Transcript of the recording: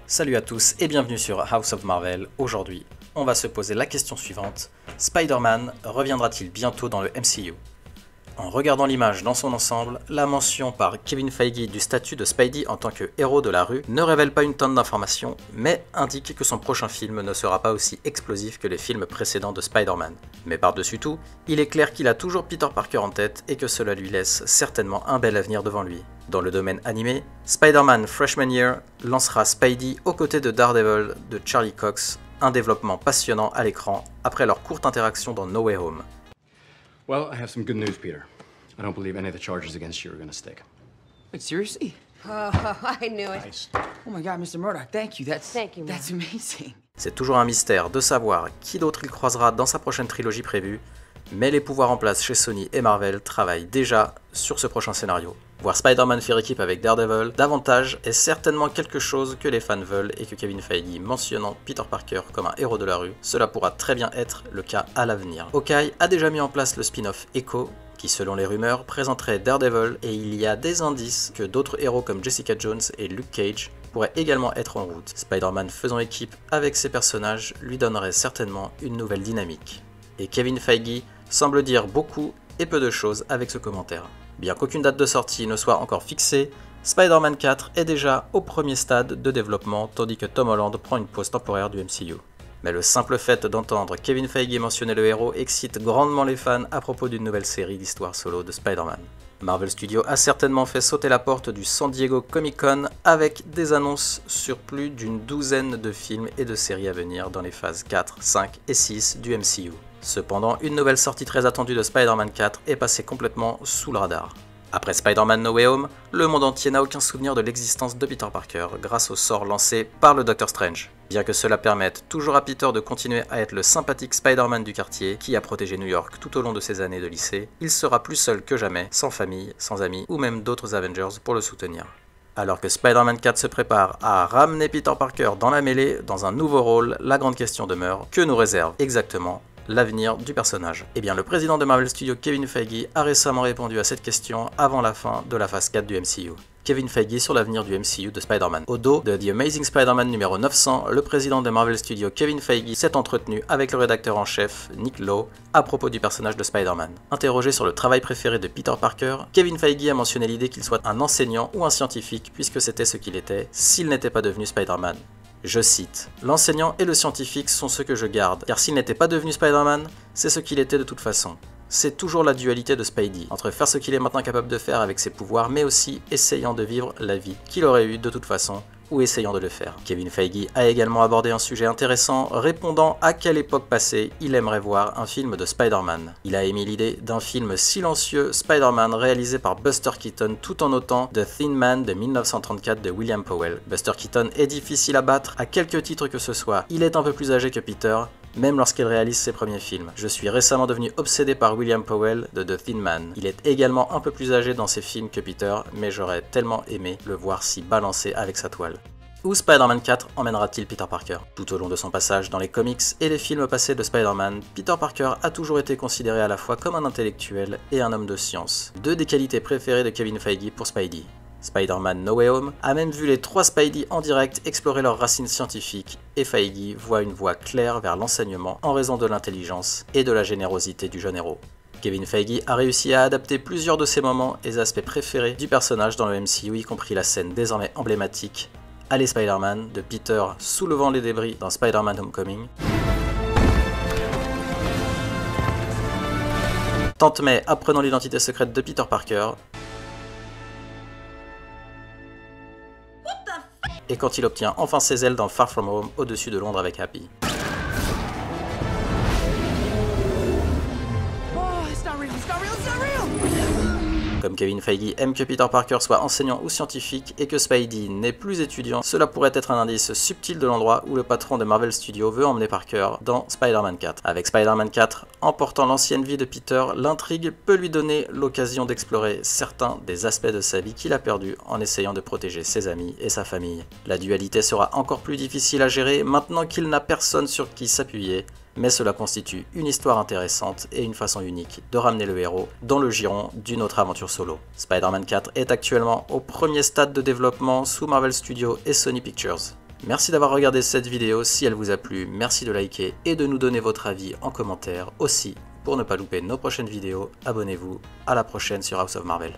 Salut à tous et bienvenue sur House of Marvel. Aujourd'hui, on va se poser la question suivante. Spider-Man reviendra-t-il bientôt dans le MCU? En regardant l'image dans son ensemble, la mention par Kevin Feige du statut de Spidey en tant que héros de la rue ne révèle pas une tonne d'informations, mais indique que son prochain film ne sera pas aussi explosif que les films précédents de Spider-Man. Mais par-dessus tout, il est clair qu'il a toujours Peter Parker en tête et que cela lui laisse certainement un bel avenir devant lui. Dans le domaine animé, Spider-Man Freshman Year lancera Spidey aux côtés de Daredevil de Charlie Cox, un développement passionnant à l'écran après leur courte interaction dans No Way Home. Well, I have some good news, Peter. I don't believe any of the charges against you are gonna stick. Wait, seriously? Oh, I knew it. Nice. Oh my God, Mr. Murdoch, thank you. Thank you, That's amazing. C'est toujours un mystère de savoir qui d'autre il croisera dans sa prochaine trilogie prévue, mais les pouvoirs en place chez Sony et Marvel travaillent déjà sur ce prochain scénario. Voir Spider-Man faire équipe avec Daredevil davantage est certainement quelque chose que les fans veulent et que Kevin Feige mentionnant Peter Parker comme un héros de la rue, cela pourra très bien être le cas à l'avenir. Hawkeye a déjà mis en place le spin-off Echo, qui selon les rumeurs présenterait Daredevil, et il y a des indices que d'autres héros comme Jessica Jones et Luke Cage pourraient également être en route. Spider-Man faisant équipe avec ces personnages lui donnerait certainement une nouvelle dynamique. Et Kevin Feige semble dire beaucoup et peu de choses avec ce commentaire. Bien qu'aucune date de sortie ne soit encore fixée, Spider-Man 4 est déjà au premier stade de développement tandis que Tom Holland prend une pause temporaire du MCU. Mais le simple fait d'entendre Kevin Feige mentionner le héros excite grandement les fans à propos d'une nouvelle série d'histoires solo de Spider-Man. Marvel Studios a certainement fait sauter la porte du San Diego Comic-Con avec des annonces sur plus d'une douzaine de films et de séries à venir dans les phases 4, 5 et 6 du MCU. Cependant, une nouvelle sortie très attendue de Spider-Man 4 est passée complètement sous le radar. Après Spider-Man No Way Home, le monde entier n'a aucun souvenir de l'existence de Peter Parker grâce au sort lancé par le Docteur Strange. Bien que cela permette toujours à Peter de continuer à être le sympathique Spider-Man du quartier qui a protégé New York tout au long de ses années de lycée, il sera plus seul que jamais, sans famille, sans amis ou même d'autres Avengers pour le soutenir. Alors que Spider-Man 4 se prépare à ramener Peter Parker dans la mêlée, dans un nouveau rôle, la grande question demeure, que nous réserve exactement l'avenir du personnage? Eh bien, le président de Marvel Studios, Kevin Feige, a récemment répondu à cette question avant la fin de la phase 4 du MCU. Kevin Feige sur l'avenir du MCU de Spider-Man. Au dos de The Amazing Spider-Man numéro 900, le président de Marvel Studios, Kevin Feige, s'est entretenu avec le rédacteur en chef, Nick Lowe, à propos du personnage de Spider-Man. Interrogé sur le travail préféré de Peter Parker, Kevin Feige a mentionné l'idée qu'il soit un enseignant ou un scientifique, puisque c'était ce qu'il était s'il n'était pas devenu Spider-Man. Je cite, « L'enseignant et le scientifique sont ceux que je garde, car s'il n'était pas devenu Spider-Man, c'est ce qu'il était de toute façon. C'est toujours la dualité de Spidey, entre faire ce qu'il est maintenant capable de faire avec ses pouvoirs, mais aussi essayant de vivre la vie qu'il aurait eue de toute façon, ou essayant de le faire. » Kevin Feige a également abordé un sujet intéressant, répondant à quelle époque passée il aimerait voir un film de Spider-Man. Il a émis l'idée d'un film silencieux Spider-Man réalisé par Buster Keaton tout en notant The Thin Man de 1934 de William Powell. Buster Keaton est difficile à battre à quelque titre que ce soit. Il est un peu plus âgé que Peter, même lorsqu'il réalise ses premiers films. Je suis récemment devenu obsédé par William Powell de The Thin Man. Il est également un peu plus âgé dans ses films que Peter, mais j'aurais tellement aimé le voir s'y balancer avec sa toile. Où Spider-Man 4 emmènera-t-il Peter Parker? Tout au long de son passage dans les comics et les films passés de Spider-Man, Peter Parker a toujours été considéré à la fois comme un intellectuel et un homme de science, deux des qualités préférées de Kevin Feige pour Spidey. Spider-Man No Way Home a même vu les trois Spidey en direct explorer leurs racines scientifiques, et Feige voit une voie claire vers l'enseignement en raison de l'intelligence et de la générosité du jeune héros. Kevin Feige a réussi à adapter plusieurs de ses moments et aspects préférés du personnage dans le MCU, y compris la scène désormais emblématique Allez Spider-Man de Peter soulevant les débris dans Spider-Man Homecoming. Tante May apprenant l'identité secrète de Peter Parker. Et quand il obtient enfin ses ailes dans Far From Home au-dessus de Londres avec Happy. Comme Kevin Feige aime que Peter Parker soit enseignant ou scientifique et que Spidey n'est plus étudiant, cela pourrait être un indice subtil de l'endroit où le patron de Marvel Studios veut emmener Parker dans Spider-Man 4. Avec Spider-Man 4 emportant l'ancienne vie de Peter, l'intrigue peut lui donner l'occasion d'explorer certains des aspects de sa vie qu'il a perdus en essayant de protéger ses amis et sa famille. La dualité sera encore plus difficile à gérer maintenant qu'il n'a personne sur qui s'appuyer, mais cela constitue une histoire intéressante et une façon unique de ramener le héros dans le giron d'une autre aventure solo. Spider-Man 4 est actuellement au premier stade de développement sous Marvel Studios et Sony Pictures. Merci d'avoir regardé cette vidéo, si elle vous a plu, merci de liker et de nous donner votre avis en commentaire. Aussi, pour ne pas louper nos prochaines vidéos, abonnez-vous, à la prochaine sur House of Marvel.